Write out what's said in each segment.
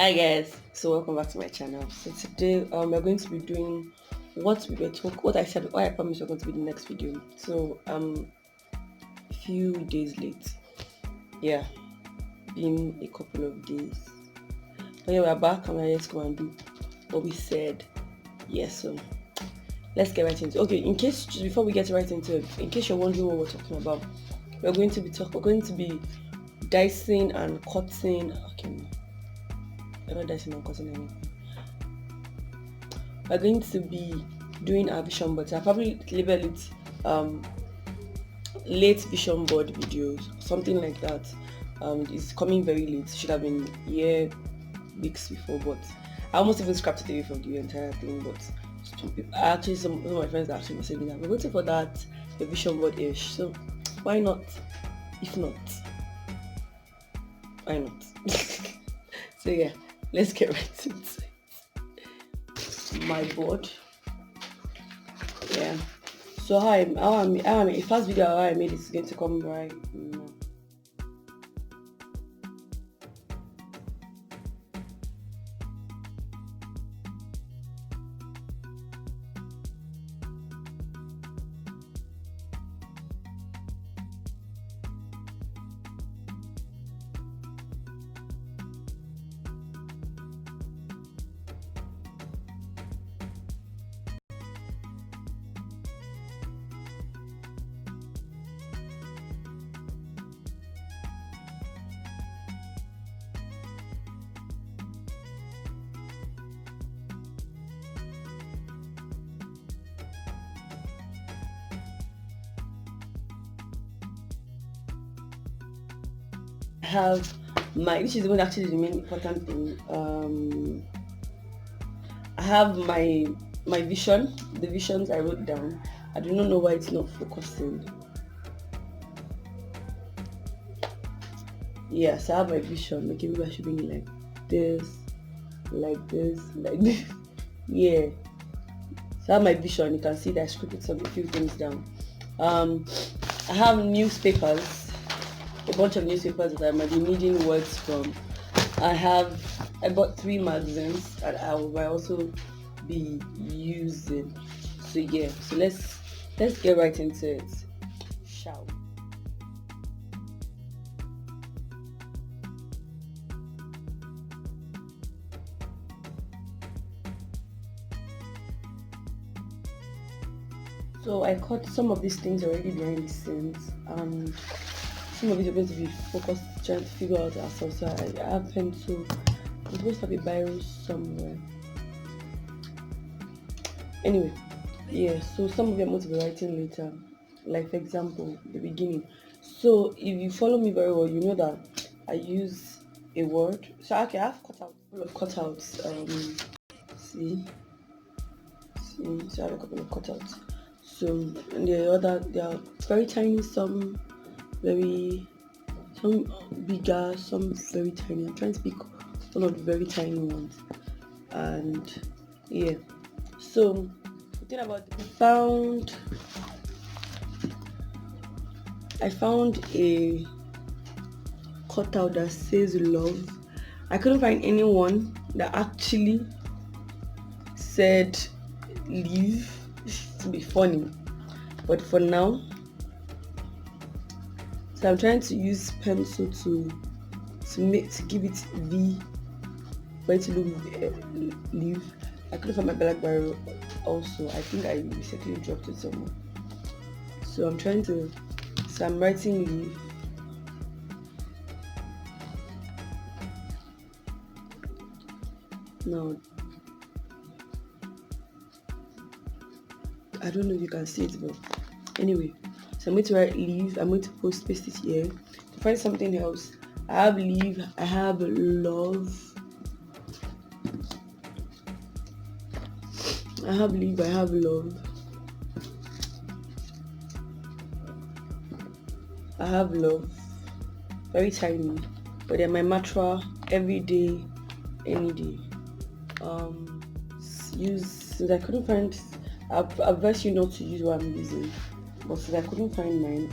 Hi guys, so welcome back to my channel. So today we're going to be doing what I said, what I promised we're going to be the next video. So a few days late. Yeah, been a couple of days. But yeah, we're back and we're here to come and do what we said. Yes, so let's get right into it. Okay, in case just before we get right into it, in case you're wondering what we're talking about, we're going to be dicing and cutting. Okay, no, we're not dicing and cutting anything. We're going to be doing our vision boards. I probably label it late vision board videos, something like that. It's coming very late. Should have been weeks before, but I almost even scrapped it away from the entire thing. But some of my friends actually were saying that we're waiting for that the vision board ish. So why not? If not, why not? So yeah, let's get right into it. My board. Yeah. So the first video how I made is going to come right now. Have which is even actually the main important thing. I have my vision, the visions I wrote down. I do not know why it's not focusing. Yes, I have my vision. Okay, maybe I should bring it like this, like this, like this. Yeah. So I have my vision. You can see that I scripted a few things down. I have newspapers, a bunch of newspapers that I might be needing words from. I bought 3 magazines that I will also be using. So yeah, so let's get right into it, shall we? So I caught some of these things already behind the scenes, and some of it are going to be focused trying to figure out ourselves. So I have pencil. I'm supposed to have a biro somewhere. Anyway, yeah. So some of them I'm going to be writing later. Like for example, the beginning. So if you follow me very well, you know that I use a word. So okay, I have cutouts, full of cutouts. See, so I have a couple of cutouts. So and they are very tiny, some bigger, some very tiny. I'm trying to pick one of the very tiny ones. And yeah. So the thing about I found a cutout that says love. I couldn't find anyone that actually said leave to be funny. But for now, so I'm trying to use pencil to give it V, for it to look leave. I couldn't find my black barrel also. I think I recently dropped it somewhere. So I'm writing leave. Now I don't know if you can see it, but anyway, so I'm going to write leave. I'm going to paste it here. To find something else, I have leave, I have love, I have leave, I have love, I have love, very tiny, but then my mantra every day, any day. Since I couldn't find, I've advised you not to use what I'm using, but since I couldn't find mine,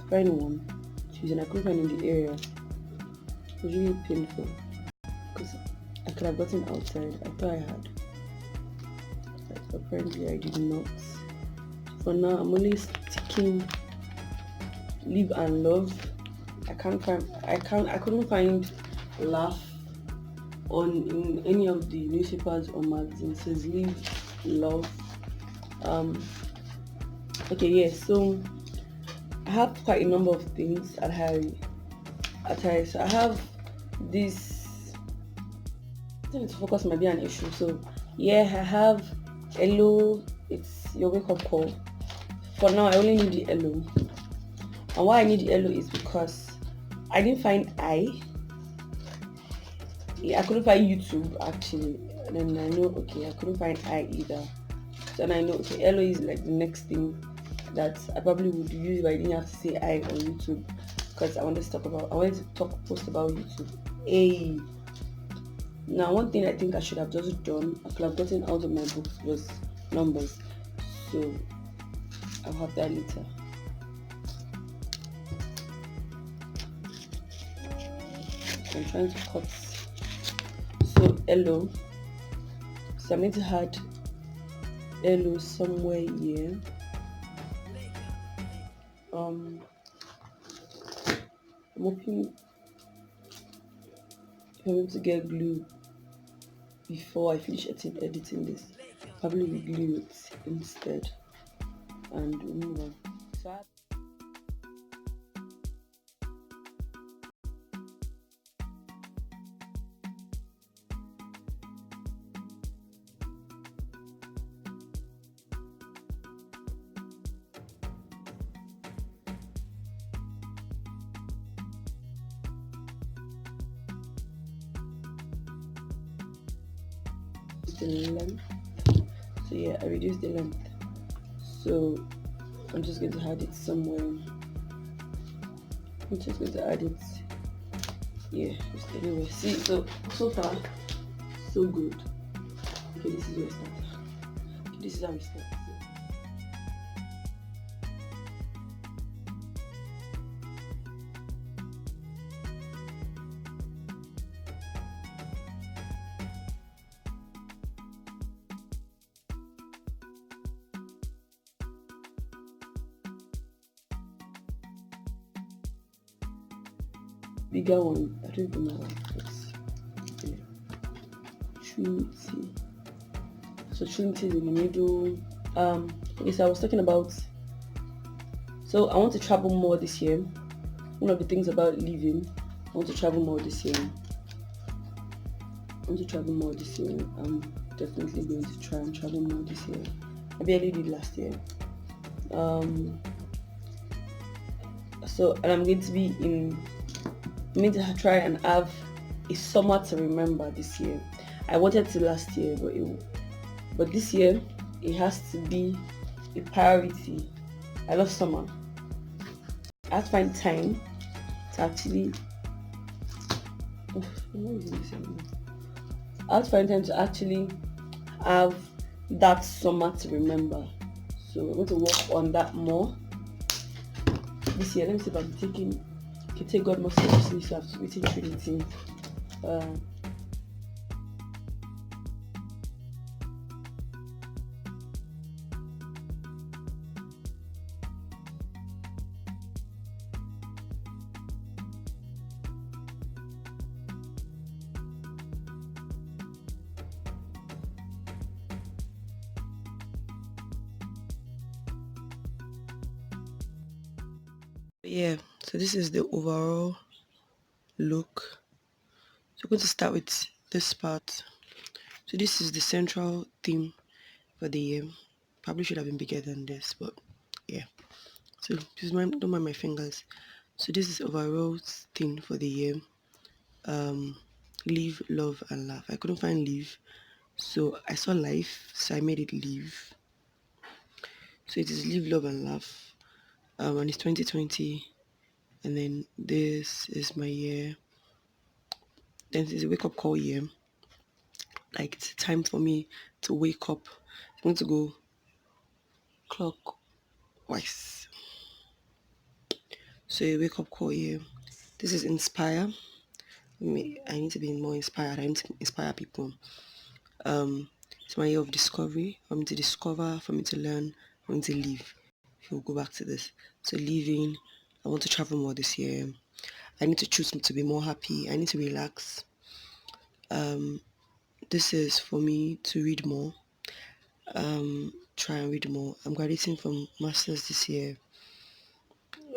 find one to use and I couldn't find in the area. It was really painful because I could have gotten outside. I thought I had, but apparently I did not. For now, I'm only sticking live and love. I couldn't find laugh on in any of the newspapers or magazines. It says live, love. Um, okay, yeah. So I have quite a number of things so I have this. I think to focus might be an issue. So yeah, I have hello. It's your wake up call. For now, I only need the hello. And why I need the hello is because I didn't find I couldn't find YouTube actually. And then I know okay, I couldn't find I either. So then I know okay, hello is like the next thing that I probably would use if I didn't have to say I on YouTube because I wanted to post about YouTube. Hey, now one thing I think I should have just done, I could have gotten out of my books was numbers. So I'll have that later. So I'm trying to cut. So hello. So I'm going to add hello somewhere here. Um, I'm hoping I'm able to get glue before I finish editing this. Probably we glue it instead and we move on. So I have the length. So yeah, I reduced the length. So I'm just going to add it somewhere. I'm just going to add it. Yeah, just anyway. See, so far, so good. Okay, this is where I start. Okay, this is how we start. Bigger one. I don't even know what it's. Yeah. Trinity. So Trinity is in the middle. Okay, so I was talking about. So I want to travel more this year. One of the things about living, I want to travel more this year. I want to travel more this year. I'm definitely going to try and travel more this year. I barely did last year. So and I'm going to be in. I'm going to try and have a summer to remember this year. I wanted to last year, but this year it has to be a priority. I love summer. I have to find time to actually. Oh, I'm not using this anymore. I have to find time to actually have that summer to remember. So we're going to work on that more this year. Let me see if I'm taking can take God more seriously, so I have to be teaching Trinity. Uh, yeah, so this is the overall look. So we're going to start with this part. So this is the central theme for the year. Probably should have been bigger than this, but yeah. So just don't mind my fingers. So this is overall theme for the year. Um, live, love, and laugh. I couldn't find live, so I saw life, so I made it live. So it is live, love, and laugh. And it's 2020, and then this is my year. Then this is a wake up call year. Like it's time for me to wake up. I'm going to go clockwise. So a wake up call year. This is inspire. I need to be more inspired. I need to inspire people. Um, it's my year of discovery. For me to discover, for me to learn, for me to live. If we'll go back to this. So living, I want to travel more this year. I need to choose to be more happy. I need to relax. This is for me to read more. Try and read more. I'm graduating from masters this year.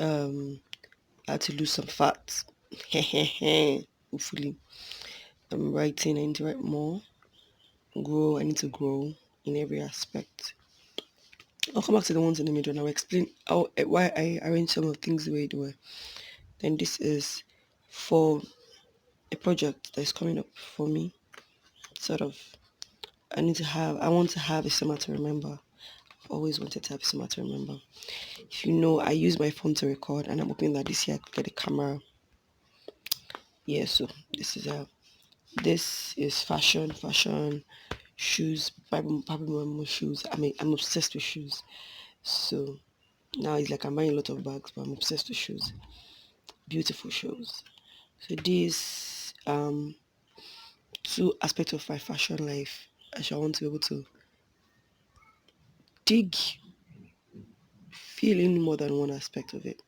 I had to lose some fat. Hopefully. I'm writing. I need to write more. Grow. I need to grow in every aspect. I'll come back to the ones in the middle and I'll explain why I arranged some of the things the way they were. Then this is for a project that is coming up for me. Sort of, I want to have a summer to remember. I've always wanted to have a summer to remember. If you know, I use my phone to record and I'm hoping that this year I could get a camera. Yeah, so this is fashion, shoes, Bible Mama shoes. I mean, I'm obsessed with shoes. So now it's like I'm buying a lot of bags, but I'm obsessed with shoes. Beautiful shoes. So these two aspects of my fashion life, I shall want to be able to dig, feel in more than one aspect of it.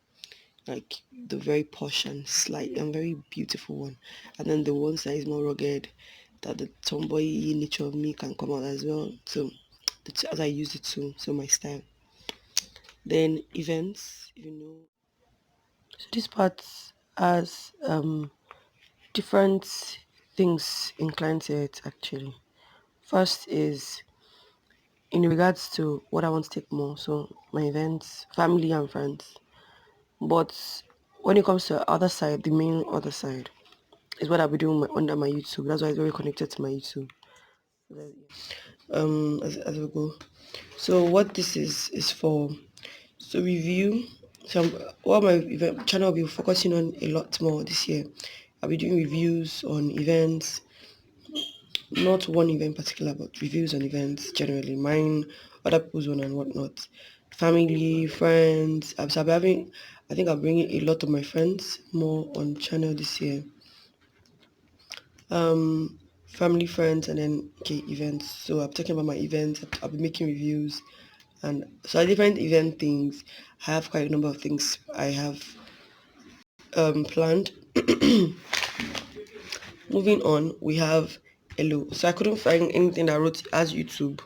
Like the very posh and slight and very beautiful one. And then the ones that is more rugged, that the tomboy nature of me can come out as well. So as I use it too, so my style. Then events, So this part has different things inclined to it actually. First is in regards to what I want to take more, so my events, family and friends. But when it comes to the other side, the main other side is what I'll be doing under my YouTube. That's why it's very connected to my YouTube. As we go. So what this is for. So review. So what my event channel will be focusing on a lot more this year. I'll be doing reviews on events, not one event in particular, but reviews on events generally. Mine, other people's one and whatnot. Family, friends. So I'll be having, I think I'm bringing a lot of my friends more on channel this year. Family, friends, and then events. So I'm talking about my events. I'll be making reviews, and so different event things. I have quite a number of things I have planned. Moving on, we have hello. So I couldn't find anything that wrote as YouTube,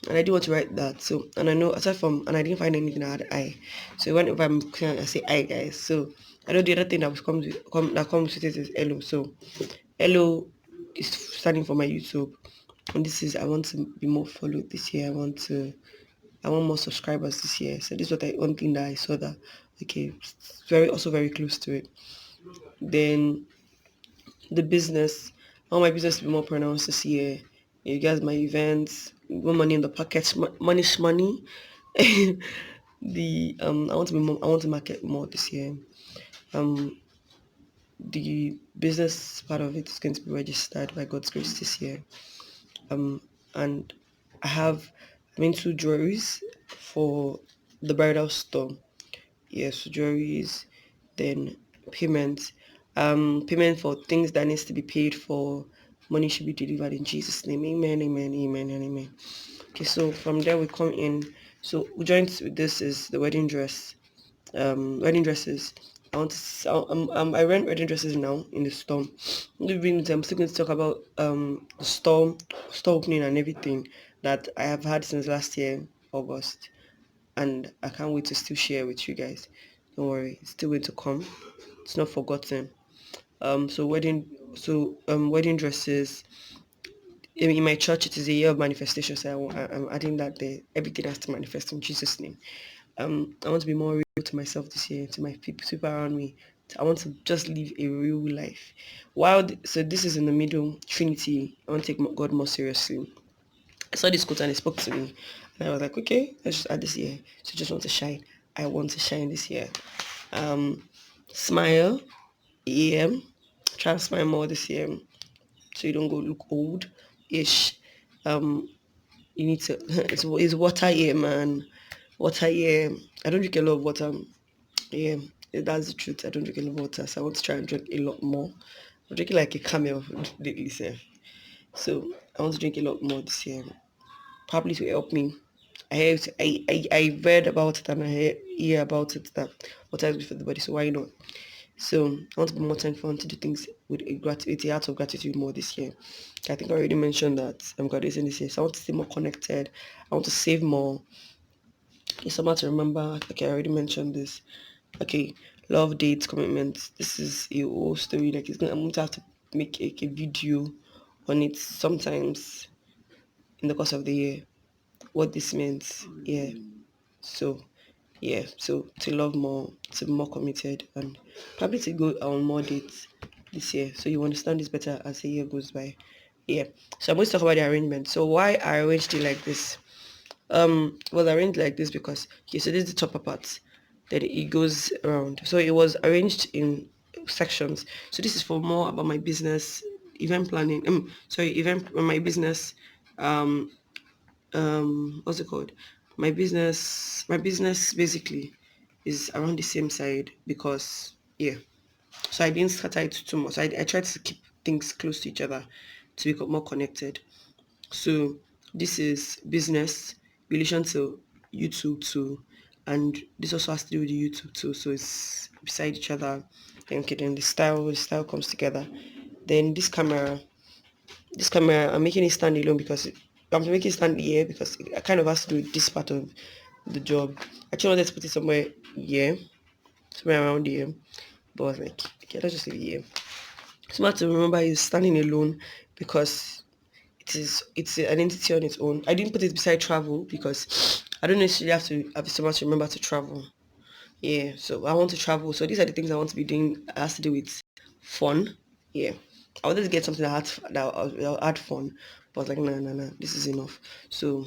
and I didn't want to write that. So and I know aside from and I didn't find anything that had I. So whenever I say I guys. So I know the other thing that comes with it is hello. So hello is standing for my YouTube, and this is I want to be more followed this year. I want more subscribers this year. So this was one thing that I saw that it's very close to it. Then the business. I want my business to be more pronounced this year. You guys, my events, more money in the pocket, money. I want to market more this year. The business part of it is going to be registered by God's grace this year. And I'm into jewelries for the bridal store. Yes, jewelries, then payment. Payment for things that needs to be paid for. Money should be delivered in Jesus' name. Amen, amen, amen, and amen. Okay, so from there we come in. So we joined with this is the wedding dress. Wedding dresses. I rent wedding dresses now in the store. I'm still going to talk about the store opening and everything that I have had since last year, August, and I can't wait to still share with you guys. Don't worry, it's still going to come. It's not forgotten. Wedding dresses. In my church, it is a year of manifestation, so I'm adding that there. Everything has to manifest in Jesus' name. I want to be more real to myself this year, to my people around me. I want to just live a real life. So this is in the middle, Trinity. I want to take God more seriously. I saw this quote and it spoke to me. And I was like, okay, let's just add this year. So just want to shine. I want to shine this year. Smile, EM. Try and smile more this year so you don't go look old-ish. You need to, it's water year, man. Water year. I don't drink a lot of water. Yeah, that's the truth. I don't drink a lot of water, so I want to try and drink a lot more. I'm drinking like a camel lately, sir. So I want to drink a lot more this year. Probably to help me. I read about it and hear about it that what times before the body, so why not? So I want to be more thankful and to do things with with a heart of gratitude more this year. I think I already mentioned that I'm graduating this year, so I want to stay more connected. I want to save more. It's someone to remember. Okay, I already mentioned this. Okay, love, dates, commitments. This is a whole story. Like I'm going to have to make a video on it sometimes in the course of the year. What this means, yeah. So yeah, so to love more, to be more committed, and probably to go on more dates this year. So you understand this better as the year goes by. Yeah. So I'm going to talk about the arrangement. So why I arranged it like this? Was arranged like this because okay, so this is the topper part. Then it goes around. So it was arranged in sections. So this is for more about my business, event planning. Event my business. Um, what's it called? My business basically is around the same side because yeah. So I didn't scatter it too much. I tried to keep things close to each other to become more connected. So this is business relation to YouTube too, and this also has to do with the YouTube too. So it's beside each other. Then okay, then the style comes together. Then this camera, I'm making it stand alone because I'm making it stand here because it kind of has to do with this part of the job. I actually wanted to put it here, somewhere around here, but I was like, okay, let's just leave it here. Smart to remember is standing alone because it's an entity on its own. I didn't put it beside travel because I don't necessarily have so much to remember to travel. Yeah, so I want to travel. So these are the things I want to be doing. It has to do with fun. Yeah, I wanted to get something that had fun, but I was like, no, no, no, this is enough. So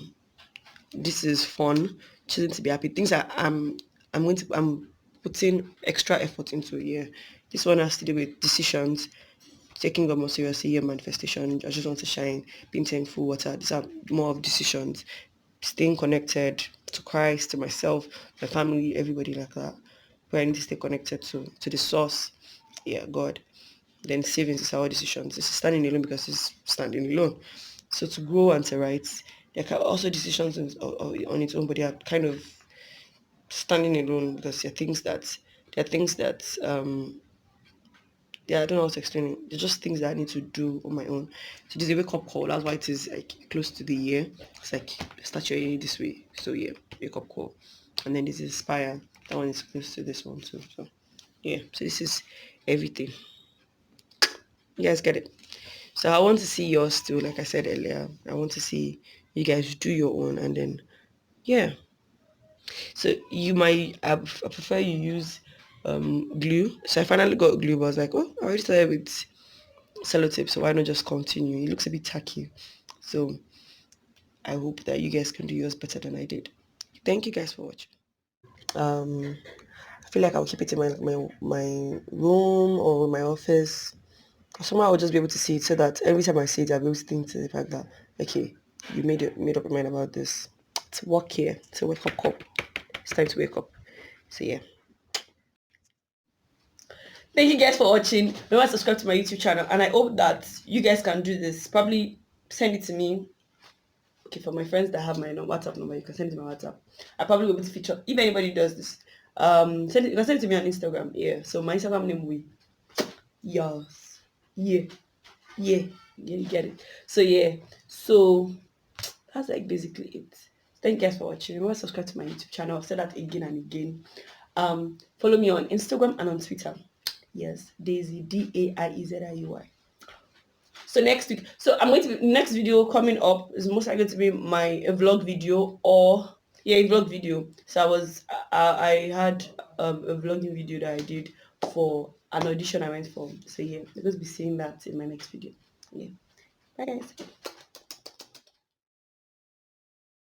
this is fun, choosing to be happy. Things that I'm putting extra effort into. Yeah, this one has to do with decisions, taking God more seriously, your manifestation. I just want to shine, being thankful, water. These are more of decisions, staying connected to Christ, to myself, my family, everybody like that. Where I need to stay connected to the source, yeah, God. Then savings is our decisions. This is standing alone because it's standing alone. So to grow and to write, there are also decisions on its own, but they are kind of standing alone because there are things that I don't know how to explain it. They're just things that I need to do on my own. So there's a wake up call. That's why it is like close to the year. It's like start your year this way. So yeah, wake up call. And then this is inspire. That one is close to this one too. So yeah. So this is everything. You guys get it. So I want to see yours too, like I said earlier. I want to see you guys do your own and then yeah. So you might I prefer you use glue. So I finally got glue, but I was like, oh, I already started with sellotape, so why not just continue? It looks a bit tacky. So I hope that you guys can do yours better than I did. Thank you guys for watching. Um, I feel like I'll keep it in my room or my office. Somewhere I'll just be able to see it so that every time I see it, I'll be able to think to the fact that, okay, you made up your mind about this. It's work here. It's a wake up call. It's time to wake up. So yeah. Thank you guys for watching. Remember to subscribe to my YouTube channel and I hope that you guys can do this. Probably send it to me. Okay, for my friends that have my WhatsApp number, you can send it to my WhatsApp. I probably will be able to feature if anybody does this. You can send it to me on Instagram. Yeah. So my Instagram name will be yes. Yeah. Yeah. You get it. So yeah. So that's like basically it. Thank you guys for watching. Remember to subscribe to my YouTube channel. I've said that again and again. Follow me on Instagram and on Twitter. Yes, Daisy DAIEZIUY. So next week, so I'm going to be next video coming up is most likely to be my a vlog video or yeah, a vlog video. So I had a vlogging video that I did for an audition I went for. So yeah, you're going to be seeing that in my next video. Yeah, bye guys.